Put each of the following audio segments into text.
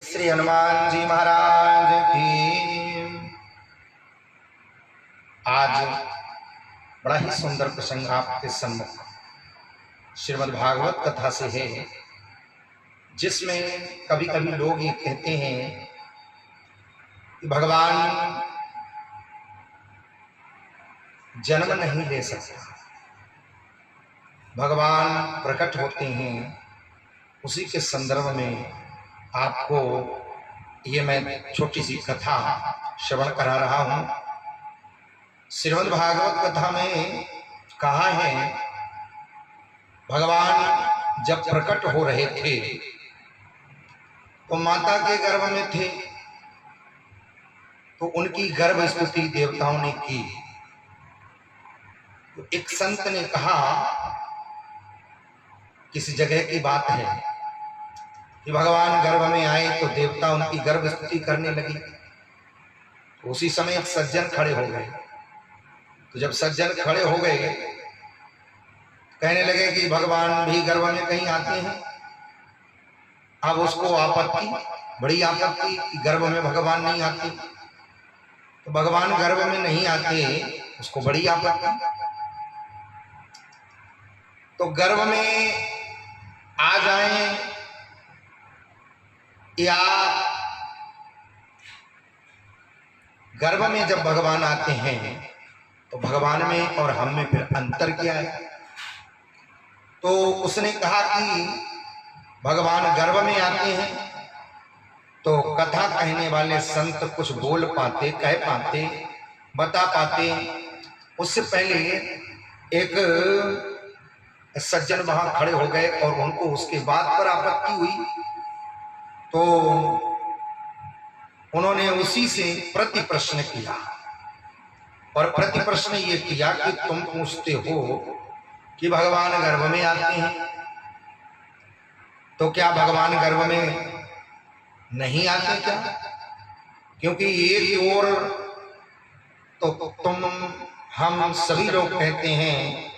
श्री हनुमान जी महाराज की। आज बड़ा ही सुंदर प्रसंग आपके सम्मुख श्रीमद् भागवत कथा से है, जिसमें कभी कभी लोग ये कहते हैं कि भगवान जन्म नहीं ले सकता, भगवान प्रकट होते हैं। उसी के संदर्भ में आपको ये मैं छोटी सी कथा श्रवण करा रहा हूं। श्रीमद् भागवत कथा में कहा है, भगवान जब प्रकट हो रहे थे तो माता के गर्भ में थे, तो उनकी गर्भ स्तुति देवताओं ने की। तो एक संत ने कहा, किसी जगह की बात है कि भगवान गर्भ में आए तो देवता उनकी गर्भ स्तुति करने लगी। तो उसी समय एक सज्जन खड़े हो गए। तो जब सज्जन खड़े हो गए, कहने लगे कि भगवान भी गर्भ में कहीं आते हैं। अब उसको आपत्ति, बड़ी आपत्ति कि गर्भ में भगवान नहीं आते। तो भगवान गर्भ में नहीं आते, उसको बड़ी आपत्ति। तो गर्भ में आ जाएं या गर्भ में जब भगवान आते हैं तो भगवान में और हम में फिर अंतर क्या है? तो उसने कहा कि भगवान गर्भ में आते हैं तो कथा कहने वाले संत कुछ बोल पाते, कह पाते, बता पाते। उससे पहले एक सज्जन वहां खड़े हो गए और उनको उसके बात पर आपत्ति हुई। तो उन्होंने उसी से प्रति प्रश्न किया, और प्रति प्रश्न ये किया कि तुम पूछते हो कि भगवान गर्भ में आते हैं, तो क्या भगवान गर्भ में नहीं आते क्या? क्योंकि एक ओर तो तुम हम सभी लोग कहते हैं,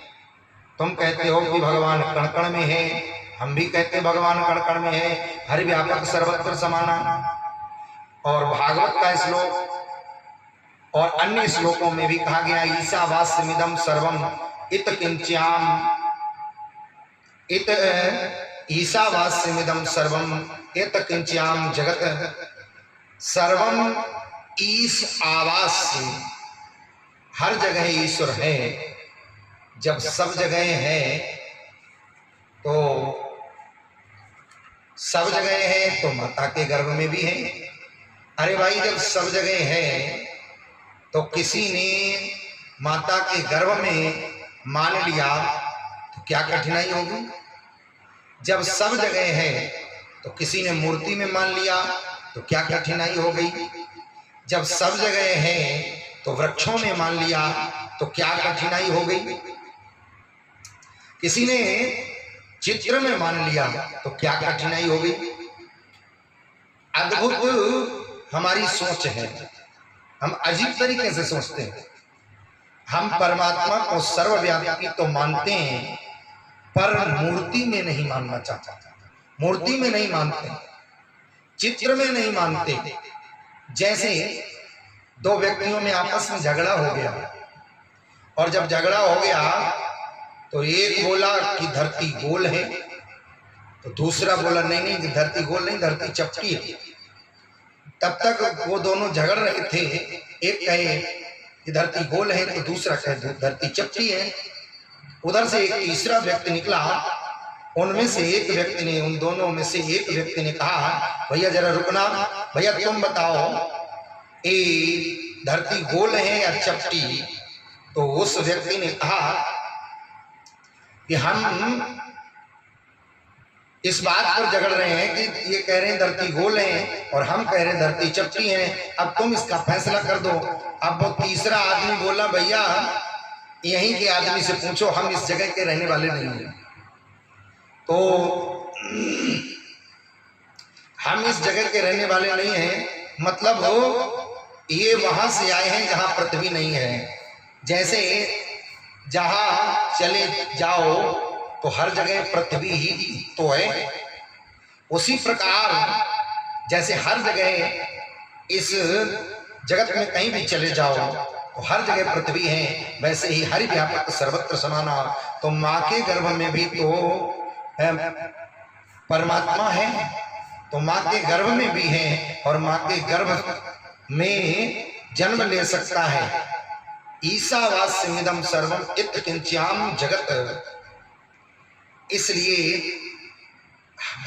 तुम कहते हो कि भगवान कण कण में है, हम भी कहते हैं भगवान कण कण में है, हरि व्यापक सर्वत्र समाना। और भागवत का श्लोक और अन्य श्लोकों में भी कहा गया, ईशावास्यमिदं सर्वम इत किंच्याम, इत ईशावास्यमिदं सर्वम इत किंच्याम जगत सर्वम ईश आवास्य। हर जगह ईश्वर है। जब सब जगह है तो सब जगह है तो माता के गर्भ में भी है। अरे भाई, जब सब जगह है तो किसी ने माता के गर्भ में मान लिया तो क्या कठिनाई होगी? जब सब जगह है तो किसी ने मूर्ति में मान लिया तो क्या कठिनाई हो गई? जब सब जगह है तो वृक्षों में मान लिया तो क्या कठिनाई हो गई? किसी ने चित्र में मान लिया तो क्या कठिनाई हो गई? अद्भुत हमारी सोच है, हम अजीब तरीके से सोचते हैं। हम परमात्मा को सर्वव्यापी तो मानते हैं, पर मूर्ति में नहीं मानना चाहते, मूर्ति में नहीं मानते, चित्र में नहीं मानते। जैसे दो व्यक्तियों में आपस में झगड़ा हो गया, और जब झगड़ा हो गया तो एक बोला कि धरती गोल है, तो दूसरा बोला नहीं नहीं, धरती गोल नहीं, धरती चपटी है। तब तक वो दोनों झगड़ रहे थे। एक कहे कि धरती गोल है तो दूसरा कहे धरती चपटी है। उधर से एक तीसरा व्यक्ति निकला। उनमें से एक व्यक्ति ने, उन दोनों में से एक व्यक्ति ने कहा, भैया जरा रुकना, भैया तुम बताओ ये धरती गोल है या चपटी? तो उस व्यक्ति ने कहा कि हम इस बात पर झगड़ रहे हैं कि ये कह रहे हैं धरती गोल है और हम कह रहे हैं धरती चपटी है, अब तुम इसका फैसला कर दो। अब वो तीसरा आदमी बोला, भैया यहीं के आदमी से पूछो, हम इस जगह के रहने वाले नहीं हैं। तो हम इस जगह के रहने वाले नहीं हैं, मतलब हो ये वहां से आए हैं जहां पृथ्वी नहीं है। जैसे जहां चले जाओ तो हर जगह पृथ्वी ही तो है, उसी प्रकार जैसे हर जगह इस जगत में कहीं भी चले जाओ तो हर जगह पृथ्वी है, वैसे ही हरि व्यापक सर्वत्र समाना। तो माँ के गर्भ में भी तो परमात्मा है, तो माँ के गर्भ में भी है और माँ के गर्भ में जन्म ले सकता है। ईशावास्यमिदं सर्वम इत्थ किंच्याम जगत। इसलिए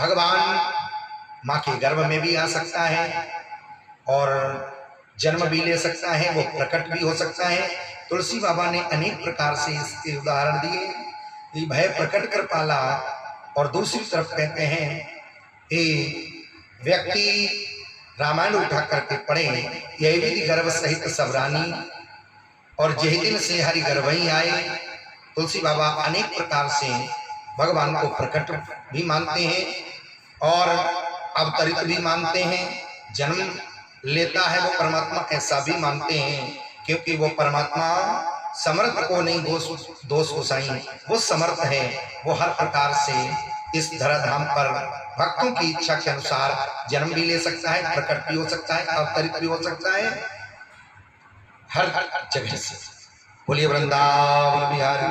भगवान माँ के गर्भ में भी आ सकता है और जन्म भी ले सकता है, वो प्रकट भी हो सकता है। तुलसी बाबा ने अनेक प्रकार से इसके उदाहरण दिए कि भय प्रकट कर पाला, और दूसरी तरफ कहते हैं कि व्यक्ति रामायण उठा करके पढ़े, यही विधि गर्भ सहित सबरानी, और जही दिन से हरि गर्भ ही आए। तुलसी बाबा अनेक प्रकार से भगवान को प्रकट भी मानते हैं और अवतरित भी मानते हैं, जन्म लेता है वो परमात्मा ऐसा भी मानते हैं, क्योंकि वो परमात्मा समर्थ को नहीं दोष गोसाई, वो समर्थ है, वो हर प्रकार से इस धराधाम पर भक्तों की इच्छा के अनुसार जन्म भी ले सकता है, प्रकट भी हो सकता है, अवतरित भी हो सकता है, हर जगह से। बोलिए वृंदावन बिहारी।